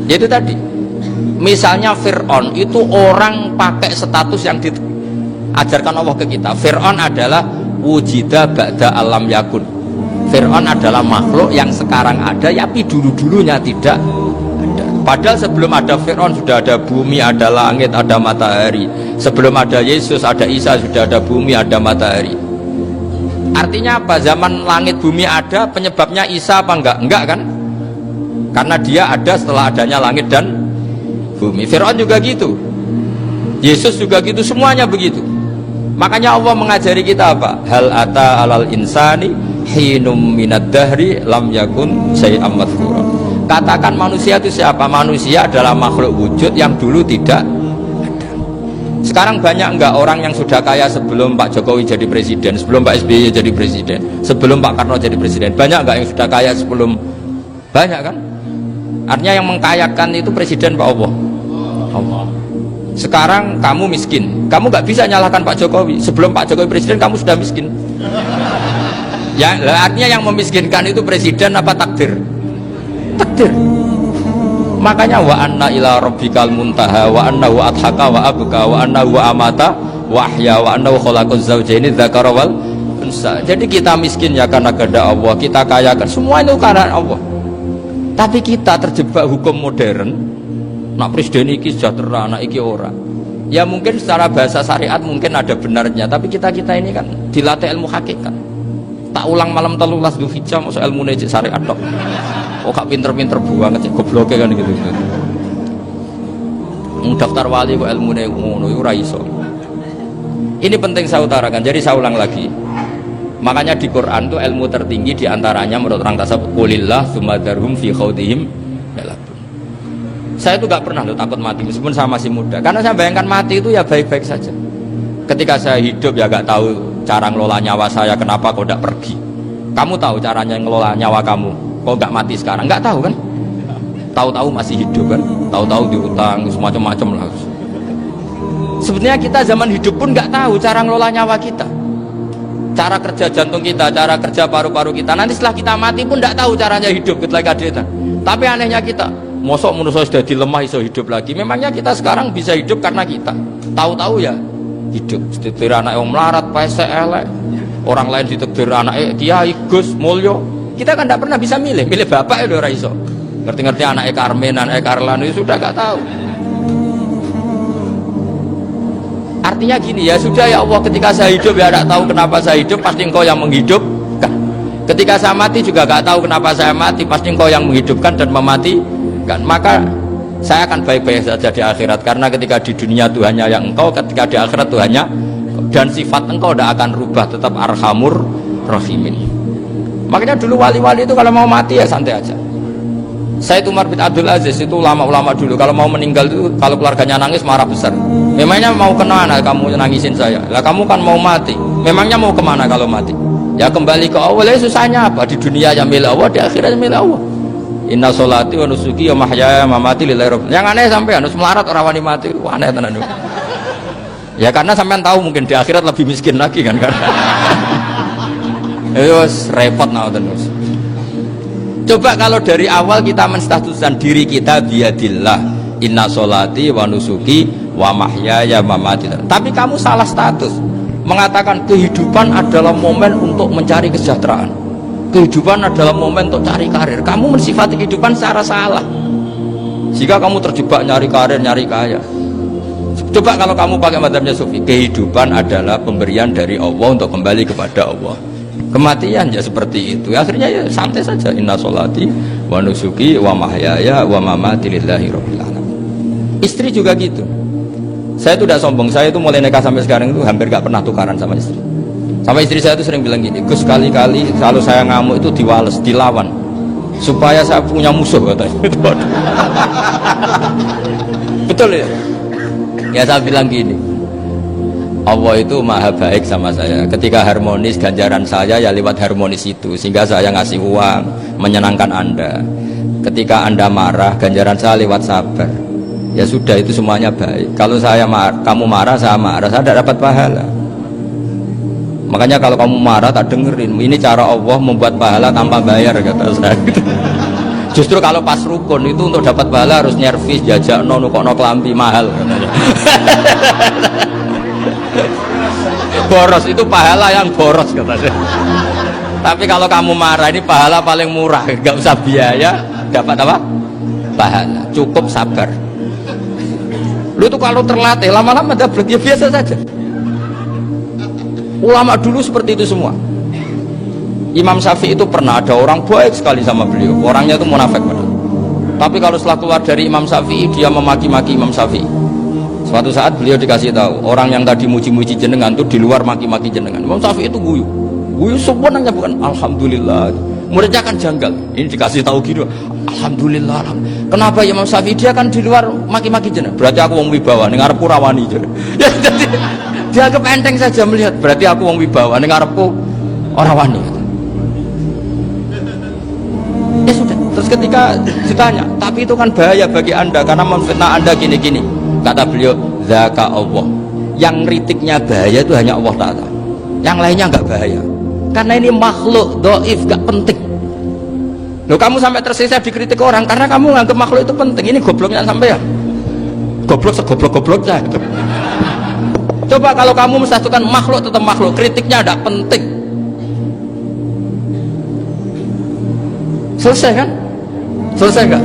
Itu tadi. Misalnya Fir'aun itu orang pakai status yang diajarkan Allah ke kita. Fir'aun adalah wujida ba'da alam yakun. Fir'aun adalah makhluk yang sekarang ada, tapi dulu-dulunya tidak ada. Padahal sebelum ada Fir'aun sudah ada bumi, ada langit, ada matahari. Sebelum ada Yesus, ada Isa, sudah ada bumi, ada matahari. Artinya apa? Zaman langit bumi ada, penyebabnya Isa apa enggak? Enggak kan? Karena dia ada setelah adanya langit dan bumi. Fir'aun juga gitu, Yesus juga gitu, semuanya begitu. Makanya Allah mengajari kita apa? Hal ata alal insani hinum minad dahri lam yakun syai'am madhkura. Katakan manusia itu siapa? Manusia adalah makhluk wujud yang dulu tidak ada. Sekarang banyak enggak orang yang sudah kaya sebelum Pak Jokowi jadi presiden, sebelum Pak SBY jadi presiden, sebelum Pak Karno jadi presiden? Banyak enggak yang sudah kaya sebelum? Banyak kan? Artinya yang mengkayakan itu presiden Pak Allah. Allah. Sekarang kamu miskin, kamu nggak bisa nyalahkan Pak Jokowi. Sebelum Pak Jokowi presiden kamu sudah miskin. Ya, artinya yang memiskinkan itu presiden apa takdir? Takdir. Makanya wa anna ila rabbikal muntaha wa annahu adhaka wa abka wa annahu amata wa ahya wa annahu khalaqaz zawjaini dzakara wal unsa. Jadi kita miskin ya karena kehendak Allah, kita kaya kan semua itu karena Allah. Tapi kita terjebak hukum modern. Nak presiden iki sejahtera, anak iki ora. Ya mungkin secara bahasa syariat mungkin ada benarnya, tapi kita ini kan dilatih ilmu hakikat. Tak ulang malam 13 Dzulhijjah masuk ilmu nejik syariat dok. Oh gak pinter-pinter banget cek gobloke kan gitu. Daftar wali kok ilmune ngono iku ora iso. Ini penting saya utarakan. Jadi saya ulang lagi. Makanya di Quran tuh ilmu tertinggi diantaranya menurut orang tasawuf qulillah tsumma dzarhum fi khaudihim yalabun. Saya itu gak pernah takut mati meskipun saya masih muda, karena saya bayangkan mati itu ya baik-baik saja. Ketika saya hidup ya gak tahu cara ngelola nyawa saya, kenapa kok gak pergi? Kamu tahu caranya ngelola nyawa kamu, kok gak mati sekarang? Gak tahu kan? Tahu-tahu masih hidup kan? Tahu-tahu diutang semacam-macam lah. Sebenarnya kita zaman hidup pun gak tahu cara ngelola nyawa kita, cara kerja jantung kita, cara kerja paru-paru kita. Nanti setelah kita mati pun gak tahu caranya hidup ketika kita. Tapi anehnya kita, mosok manusia sudah dilemah iso hidup lagi. Memangnya kita sekarang bisa hidup karena kita tahu-tahu ya hidup. Ditekdir anak yang melarat, pesek elek, orang lain ditekdir anak kiai Gus Mulyo. Kita kan tidak pernah bisa milih bapak itu ora iso. Ngerti-ngerti anak Karmen, anak Karlan itu sudah gak tahu. Artinya gini, ya sudah ya Allah, ketika saya hidup ya tidak tahu kenapa saya hidup, pasti engkau yang menghidupkan. Ketika saya mati juga gak tahu kenapa saya mati, pasti engkau yang menghidupkan dan mematikan. Maka saya akan baik-baik saja di akhirat, karena ketika di dunia Tuhannya yang engkau, ketika di akhirat Tuhannya, dan sifat engkau tidak akan rubah, tetap arhamur rahimin. Makanya dulu wali-wali itu kalau mau mati ya santai aja. Saya Umar bin Abdul Aziz itu ulama-ulama dulu kalau mau meninggal itu, kalau keluarganya nangis marah besar. Memangnya mau kemana kamu nangisin saya? Lah kamu kan mau mati, memangnya mau kemana kalau mati? Ya kembali ke Allah. Ya susahnya apa? Di dunia yang milik Allah, di akhirat milik Allah. Inna sholati wa nusuki wa mahyaya wa mamati lillahi rabbil alamin. Yang aneh sampai harus melarat orang wani mati. Wah, aneh tenan. Ya karena sampean tahu mungkin di akhirat lebih miskin lagi kan. Terus repot terus. Coba kalau dari awal kita menstatuskan diri kita biadillah, inna sholati wa nusuki wa mahyaya wa mamati. Tapi kamu salah status. Mengatakan kehidupan adalah momen untuk mencari kesejahteraan. Kehidupan adalah momen untuk cari karir. Kamu mensifati kehidupan secara salah. Jika kamu terjebak nyari karir, nyari kaya. Coba kalau kamu pakai mazhabnya Sufi, kehidupan adalah pemberian dari Allah untuk kembali kepada Allah. Kematian ya seperti itu. Akhirnya ya santai saja. Inna sholati wa nusuki wa mahyaya wa mamati lillahi rabbil alamin. Istri juga gitu. Saya itu tidak sombong. Saya itu mulai nikah sampai sekarang itu hampir gak pernah tukaran sama istri. Sama istri saya itu sering bilang gini, Gus, sekali-kali kalau saya ngamuk itu diwales, dilawan supaya saya punya musuh katanya. Betul ya? Ya saya bilang gini, Allah itu maha baik sama saya. Ketika harmonis, ganjaran saya ya lewat harmonis itu, sehingga saya ngasih uang menyenangkan Anda. Ketika Anda marah, ganjaran saya lewat sabar. Ya sudah, itu semuanya baik. Kalau kamu marah, saya tidak dapat pahala. Makanya kalau kamu marah tak dengerin. Ini cara Allah membuat pahala tanpa bayar, kata saya. Justru kalau pas rukun itu untuk dapat pahala harus nyervis, jajak nukokno kelambi mahal. Boros itu pahala yang boros katanya. Tapi kalau kamu marah ini pahala paling murah, nggak usah biaya, dapat apa? Pahala, cukup sabar. Lu tuh kalau terlatih lama-lama dapat ya biasa saja. Ulama dulu seperti itu semua. Imam Syafi'i itu pernah ada orang baik sekali sama beliau, orangnya itu munafik padahal. Tapi kalau setelah keluar dari Imam Syafi'i dia memaki-maki Imam Syafi'i. Suatu saat beliau dikasih tahu orang yang tadi muji-muji jenengan tuh di luar maki-maki jenengan. Imam Syafi'i itu guyu sebenarnya bukan alhamdulillah. Muridnya kan janggal. Ini dikasih tahu gitu, alhamdulillah. Kenapa Imam Syafi'i dia kan di luar maki-maki jenengan? Berarti aku wong wibawa, ning ngarepku rawani. Ya jadi dia kepenteng saja melihat, berarti aku wong wibawa, ning ngarepku ora wani. Ya sudah. Terus ketika ditanya, tapi itu kan bahaya bagi anda karena memfitnah anda gini-gini. Kata beliau, zaka Allah. Yang kritiknya bahaya itu hanya Allah Ta'ala. Yang lainnya enggak bahaya. Karena ini makhluk dhaif, enggak penting. Loh, kamu sampai tersisa dikritik orang karena kamu nganggap makhluk itu penting. Ini gobloknya sampai ya. Goblok segoblok-gobloknya. Coba kalau kamu mensatukan makhluk tetap makhluk, kritiknya enggak penting. Selesai kan? Selesai enggak?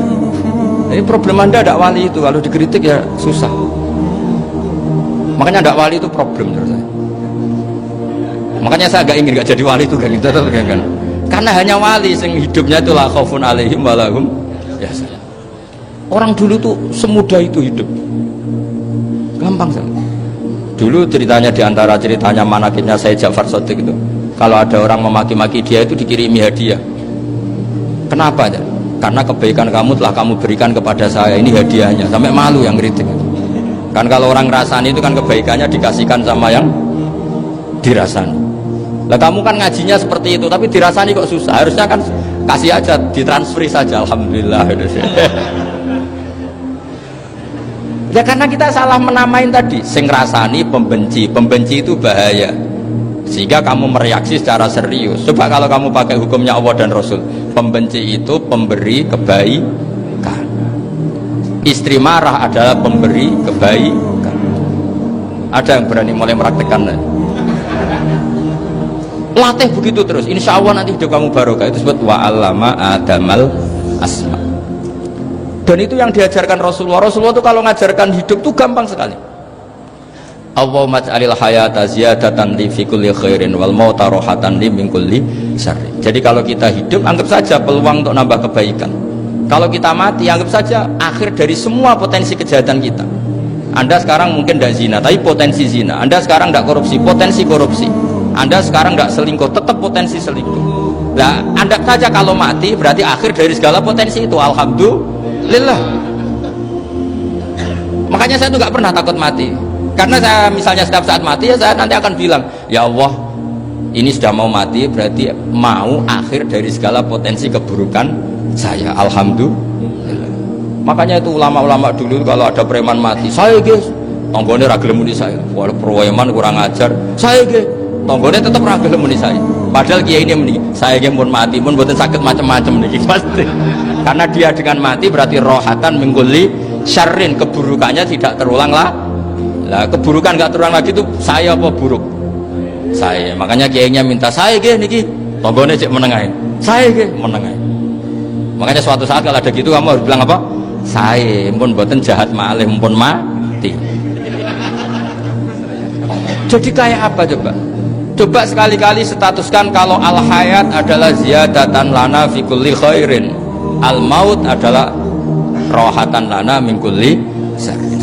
Ini problem anda ada wali itu, kalau dikritik ya susah. Makanya ada wali itu problem menurut saya. Makanya saya agak ingin gak jadi wali itu kan, karena hanya wali yang hidupnya itu la khaufun alaihim walahum yahzanun. Orang dulu tuh semudah itu hidup, gampang sekali. Dulu ceritanya diantara ceritanya manakibnya Sayyid Ja'far Shadiq itu, kalau ada orang memaki-maki dia itu dikirimi hadiah. Kenapa ya? Karena kebaikan kamu telah kamu berikan kepada saya, ini hadiahnya. Sampai malu yang kritik. Kan kalau orang rasani itu kan kebaikannya dikasihkan sama yang dirasani. Lah kamu kan ngajinya seperti itu, tapi dirasani kok susah. Harusnya kan kasih aja, ditransferi saja. Alhamdulillah. Ya karena kita salah menamain tadi. Sing rasani pembenci, pembenci itu bahaya. Sehingga kamu mereaksi secara serius. Coba kalau kamu pakai hukumnya Allah dan Rasul, pembenci itu pemberi kebaikan, istri marah adalah pemberi kebaikan. Ada yang berani mulai mempraktekkan? Latih begitu terus, insya Allah nanti hidup kamu barokah. Itu disebut wa'allama adamal asma. Dan itu yang diajarkan Rasulullah. Rasulullah itu kalau ngajarkan hidup itu gampang sekali. Allahumma ja'alil hayata ziyadatan li fi kulli khairin wal mauta rohatan li min kulli syarri. Jadi kalau kita hidup anggap saja peluang untuk nambah kebaikan. Kalau kita mati anggap saja akhir dari semua potensi kejahatan kita. Anda sekarang mungkin tidak zina tapi potensi zina. Anda sekarang tidak korupsi, potensi korupsi. Anda sekarang tidak selingkuh, tetap potensi selingkuh. Nah, anggap saja kalau mati berarti akhir dari segala potensi itu. Alhamdulillah. Makanya saya tuh nggak pernah takut mati. Karena saya misalnya setiap saat mati ya saya nanti akan bilang, ya Allah ini sudah mau mati berarti mau akhir dari segala potensi keburukan saya. Alhamdulillah. Makanya itu ulama-ulama dulu kalau ada preman mati, saya guys tonggone ragil muni saya, walau preman kurang ajar, saya guys tonggone tetap ragil muni saya. Padahal kiai ini muni saya guys pun mati pun buatan sakit macam-macam nih pasti. Karena dia dengan mati berarti rohatan mengguli syarrin, keburukannya tidak terulang lah. Lah keburukan nggak terulang lagi itu saya apa buruk? Saya. Makanya kiainya minta saya ge niki tonggone cek menengahin. Saya ge menengahin. Makanya suatu saat kalau ada gitu kamu harus bilang apa? Saya pun buatan jahat malih pun mati. Jadi kayak apa coba? Coba sekali-kali statuskan kalau al hayat adalah ziyadatan lana fi kulli khairin. Al maut adalah rohatan lana min kulli syarr.